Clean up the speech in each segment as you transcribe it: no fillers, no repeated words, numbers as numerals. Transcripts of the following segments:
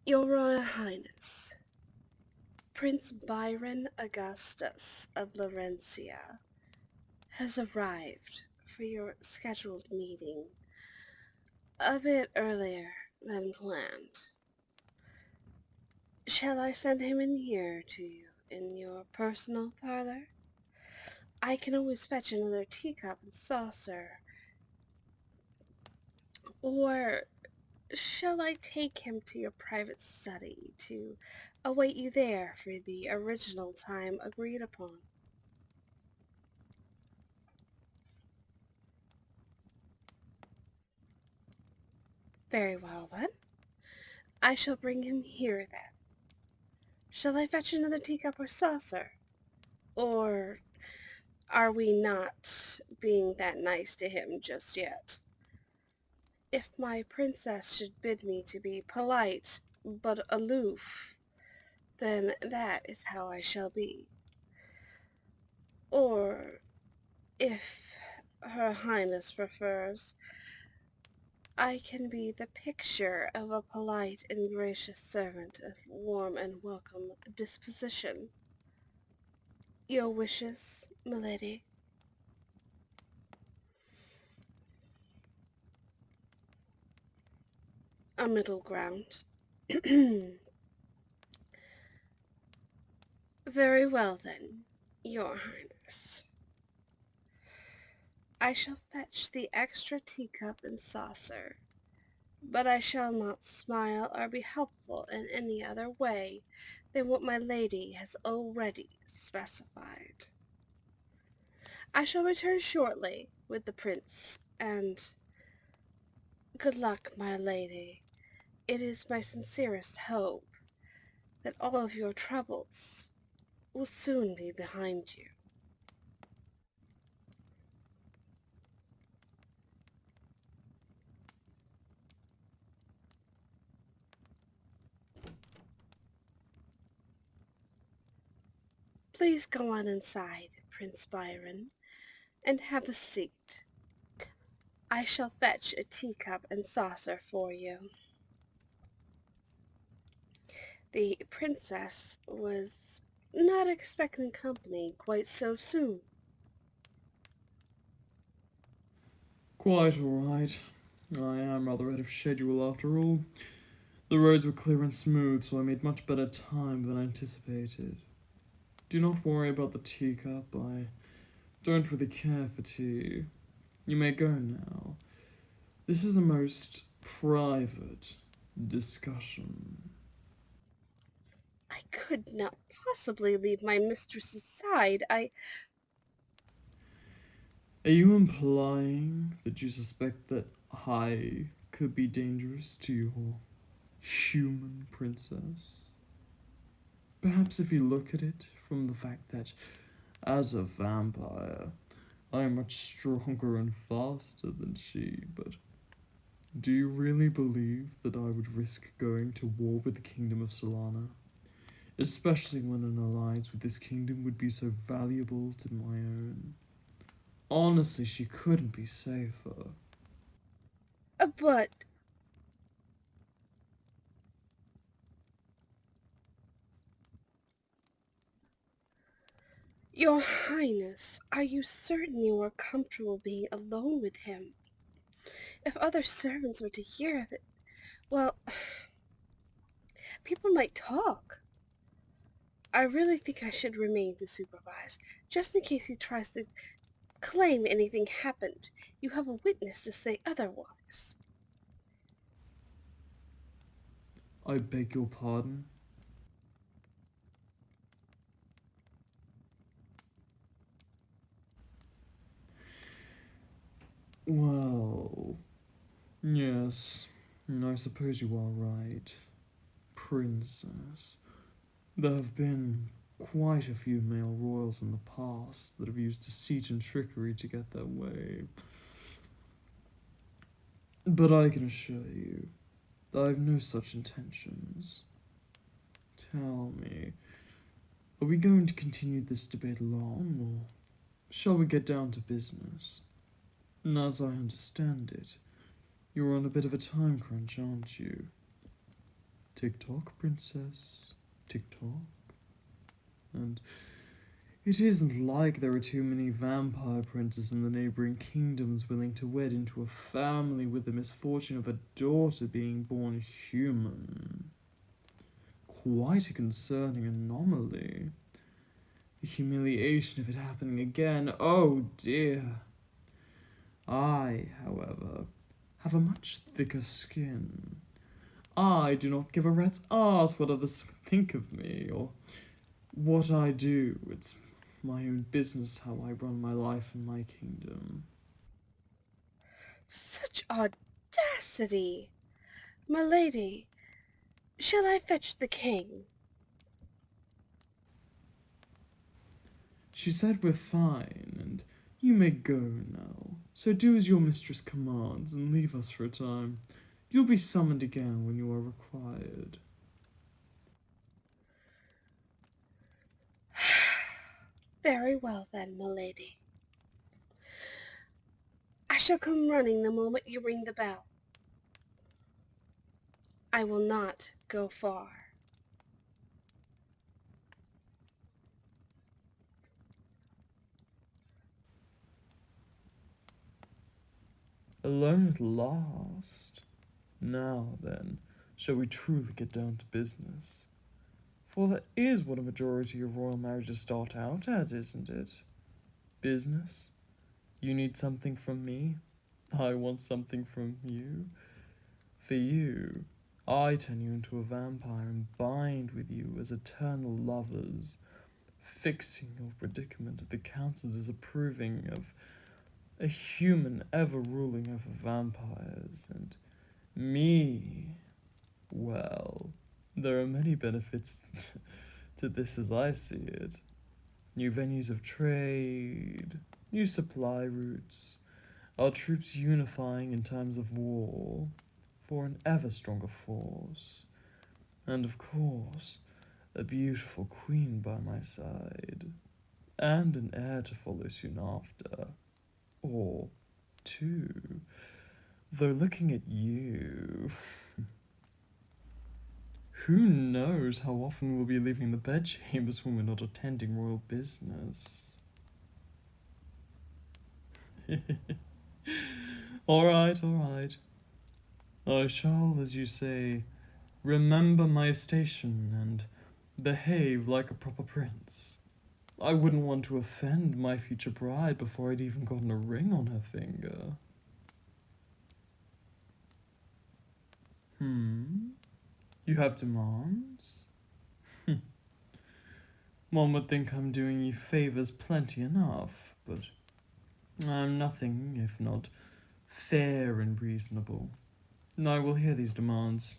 Your Royal Highness, Prince Byron Augustus of Larencia has arrived for your scheduled meeting a bit earlier than planned. Shall I send him in here to you in your personal parlor? I can always fetch another teacup and saucer. Or shall I take him to your private study to await you there for the original time agreed upon? Very well, then. I shall bring him here, then. Shall I fetch another teacup or saucer? Or are we not being that nice to him just yet? If my princess should bid me to be polite but aloof, then that is how I shall be. Or, if her highness prefers, I can be the picture of a polite and gracious servant of warm and welcome disposition. Your wishes, milady? A middle ground. Very well, then, your highness. I shall fetch the extra teacup and saucer, but I shall not smile or be helpful in any other way than what my lady has already specified. I shall return shortly with the prince, and good luck, my lady. It is my sincerest hope that all of your troubles will soon be behind you. Please go on inside, Prince Byron, and have a seat. I shall fetch a teacup and saucer for you. The princess was not expecting company quite so soon. Quite alright. I am rather ahead of schedule after all. The roads were clear and smooth, so I made much better time than anticipated. Do not worry about the teacup. I don't really care for tea. You may go now. This is a most private discussion. I could not possibly leave my mistress's side. Are you implying that you suspect that I could be dangerous to your human princess? Perhaps if you look at it from the fact that, as a vampire, I am much stronger and faster than she, but do you really believe that I would risk going to war with the kingdom of Solana? Especially when an alliance with this kingdom would be so valuable to my own. Honestly, she couldn't be safer. But your highness, are you certain you are comfortable being alone with him? If other servants were to hear of it, well, people might talk. I really think I should remain to supervise, just in case he tries to claim anything happened. You have a witness to say otherwise. I beg your pardon? Well, yes, I suppose you are right. Princess. There have been quite a few male royals in the past that have used deceit and trickery to get their way. But I can assure you that I have no such intentions. Tell me, are we going to continue this debate long, or shall we get down to business? And as I understand it, you're on a bit of a time crunch, aren't you? Tick-tock, princess. Tick-tock. And it isn't like there are too many vampire princes in the neighbouring kingdoms willing to wed into a family with the misfortune of a daughter being born human. Quite a concerning anomaly. The humiliation of it happening again, oh dear. I, however, have a much thicker skin. I do not give a rat's arse what others think of me, or what I do. It's my own business how I run my life in my kingdom. Such audacity! My lady, shall I fetch the king? She said we're fine, and you may go now. So do as your mistress commands, and leave us for a time. You'll be summoned again when you are required. Very well then, my lady. I shall come running the moment you ring the bell. I will not go far. Alone at last. Now then, shall we truly get down to business? For that is what a majority of royal marriages start out at, isn't it? Business. You need something from me. I want something from you. For you, I turn you into a vampire and bind with you as eternal lovers, fixing your predicament at the council disapproving of a human ever ruling over vampires, and me. Well, there are many benefits to this as I see it. New venues of trade, new supply routes, our troops unifying in times of war for an ever stronger force, and of course, a beautiful queen by my side, and an heir to follow soon after. Or two, though looking at you, who knows how often we'll be leaving the bedchambers when we're not attending royal business. All right. I shall, as you say, remember my station and behave like a proper prince. I wouldn't want to offend my future bride before I'd even gotten a ring on her finger. You have demands? One would think I'm doing you favors plenty enough, but I'm nothing if not fair and reasonable. I will hear these demands.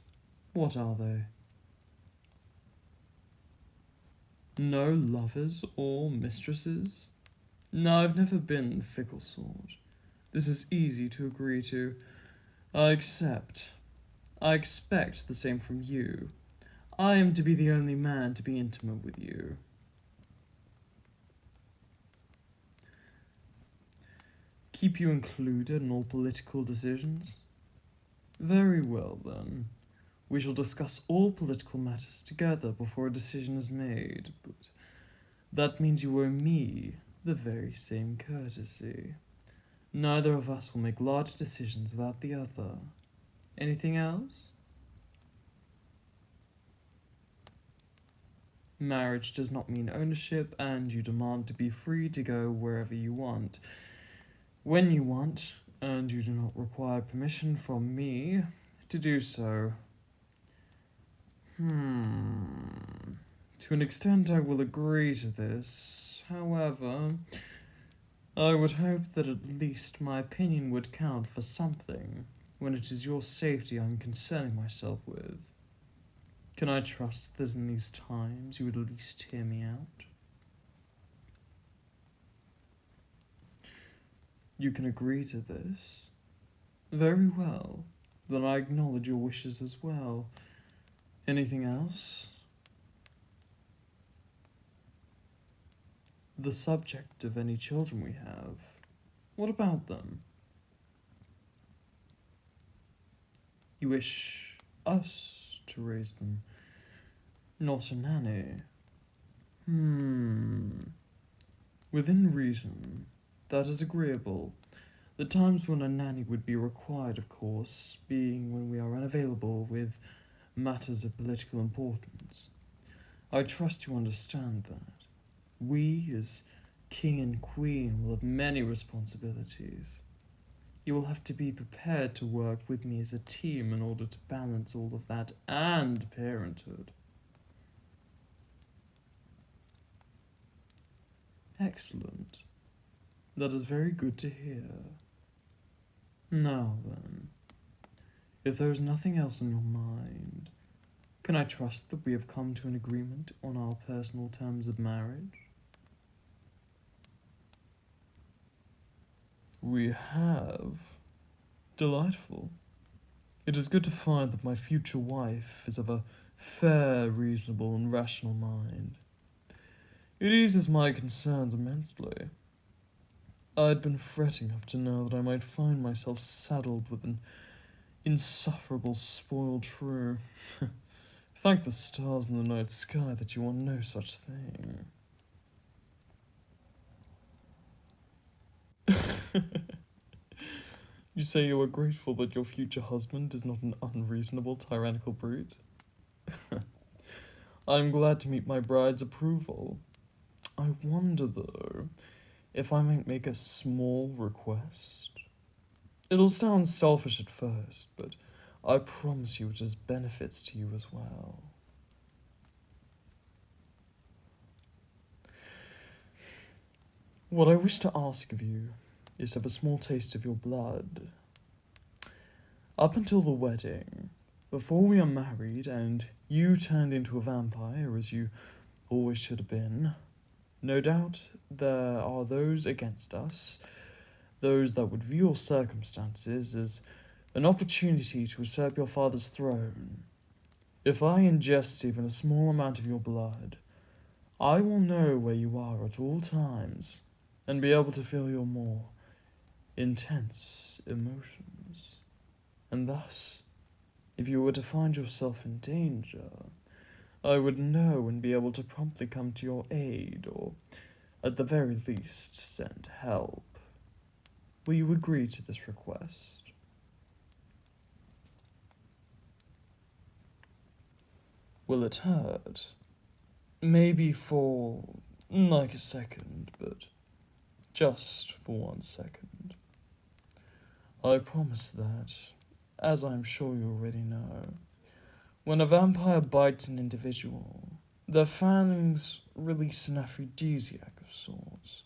What are they? No lovers or mistresses? No, I've never been the fickle sort. This is easy to agree to. I accept. I expect the same from you. I am to be the only man to be intimate with you. Keep you included in all political decisions? Very well, then. We shall discuss all political matters together before a decision is made, but that means you owe me the very same courtesy. Neither of us will make large decisions without the other. Anything else? Marriage does not mean ownership, and you demand to be free to go wherever you want, when you want, and you do not require permission from me to do so. To an extent I will agree to this. However, I would hope that at least my opinion would count for something when it is your safety I'm concerning myself with. Can I trust that in these times you would at least hear me out? You can agree to this? Very well. Then I acknowledge your wishes as well. Anything else? The subject of any children we have. What about them? You wish us to raise them, not a nanny. Within reason, that is agreeable. The times when a nanny would be required, of course, being when we are unavailable with matters of political importance. I trust you understand that. We, as king and queen, will have many responsibilities. You will have to be prepared to work with me as a team in order to balance all of that and parenthood. Excellent. That is very good to hear. Now then, if there is nothing else on your mind, can I trust that we have come to an agreement on our personal terms of marriage? We have. Delightful. It is good to find that my future wife is of a fair, reasonable, and rational mind. It eases my concerns immensely. I had been fretting up to now that I might find myself saddled with an insufferable spoiled shrew. Thank the stars in the night sky that you are no such thing. You say you are grateful that your future husband is not an unreasonable, tyrannical brute? I am glad to meet my bride's approval. I wonder, though, if I might make a small request. It'll sound selfish at first, but I promise you it has benefits to you as well. What I wish to ask of you is to have a small taste of your blood. Up until the wedding, before we are married and you turned into a vampire as you always should have been, no doubt there are those against us, those that would view your circumstances as an opportunity to usurp your father's throne. If I ingest even a small amount of your blood, I will know where you are at all times and be able to feel your more intense emotions. And thus, if you were to find yourself in danger, I would know and be able to promptly come to your aid, or at the very least send help. Will you agree to this request? Will it hurt? Maybe for like a second, but just for 1 second. I promise that, as I'm sure you already know, when a vampire bites an individual, their fangs release an aphrodisiac of sorts.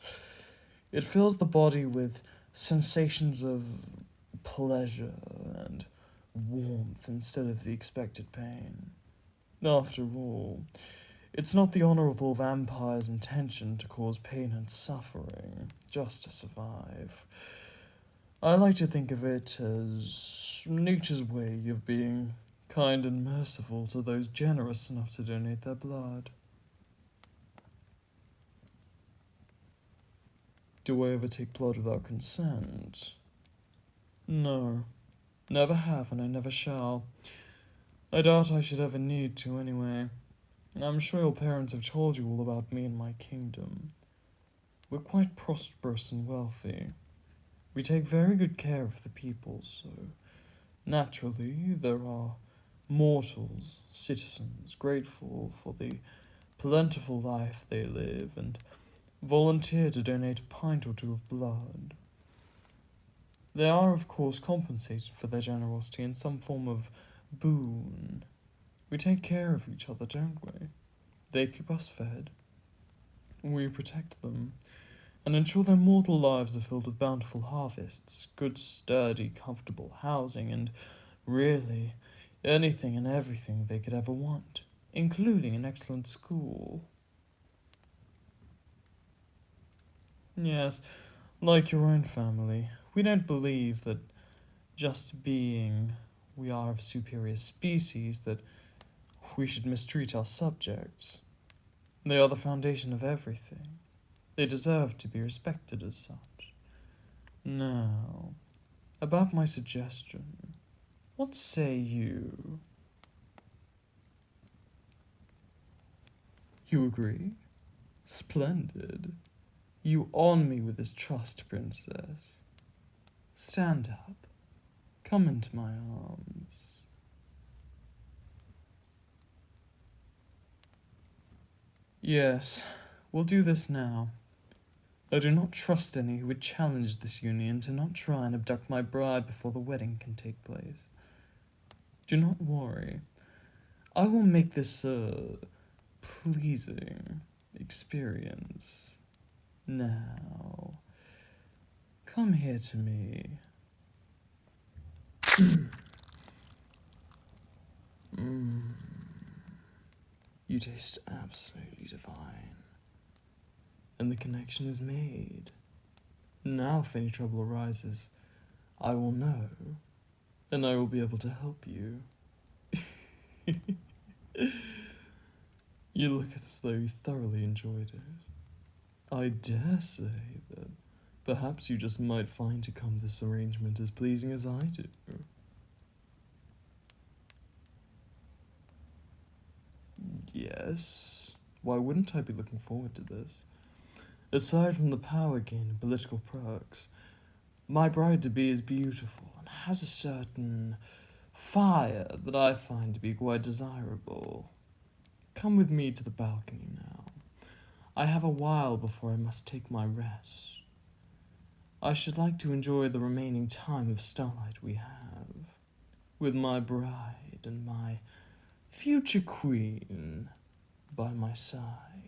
It fills the body with sensations of pleasure and warmth instead of the expected pain. After all, it's not the honourable vampire's intention to cause pain and suffering, just to survive. I like to think of it as nature's way of being kind and merciful to those generous enough to donate their blood. Do I ever take blood without consent? No, never have and I never shall. I doubt I should ever need to anyway. I'm sure your parents have told you all about me and my kingdom. We're quite prosperous and wealthy. We take very good care of the people, so naturally there are mortals, citizens, grateful for the plentiful life they live and volunteer to donate a pint or two of blood. They are, of course, compensated for their generosity in some form of boon. We take care of each other, don't we? They keep us fed. We protect them and ensure their mortal lives are filled with bountiful harvests, good, sturdy, comfortable housing, and really anything and everything they could ever want, including an excellent school. Yes, like your own family, we don't believe that just being we are of superior species that we should mistreat our subjects. They are the foundation of everything. They deserve to be respected as such. Now, about my suggestion, what say you? You agree? Splendid. You arm me with this trust, princess. Stand up. Come into my arms. Yes, we'll do this now. I do not trust any who would challenge this union to not try and abduct my bride before the wedding can take place. Do not worry. I will make this a pleasing experience. Now, come here to me. You taste absolutely divine. And the connection is made. Now if any trouble arises, I will know, and I will be able to help you. You look as though you thoroughly enjoyed it. I dare say that perhaps you just might find to come this arrangement as pleasing as I do. Yes, why wouldn't I be looking forward to this? Aside from the power gain and political perks, my bride-to-be is beautiful and has a certain fire that I find to be quite desirable. Come with me to the balcony now. I have a while before I must take my rest. I should like to enjoy the remaining time of starlight we have, with my bride and my future queen by my side.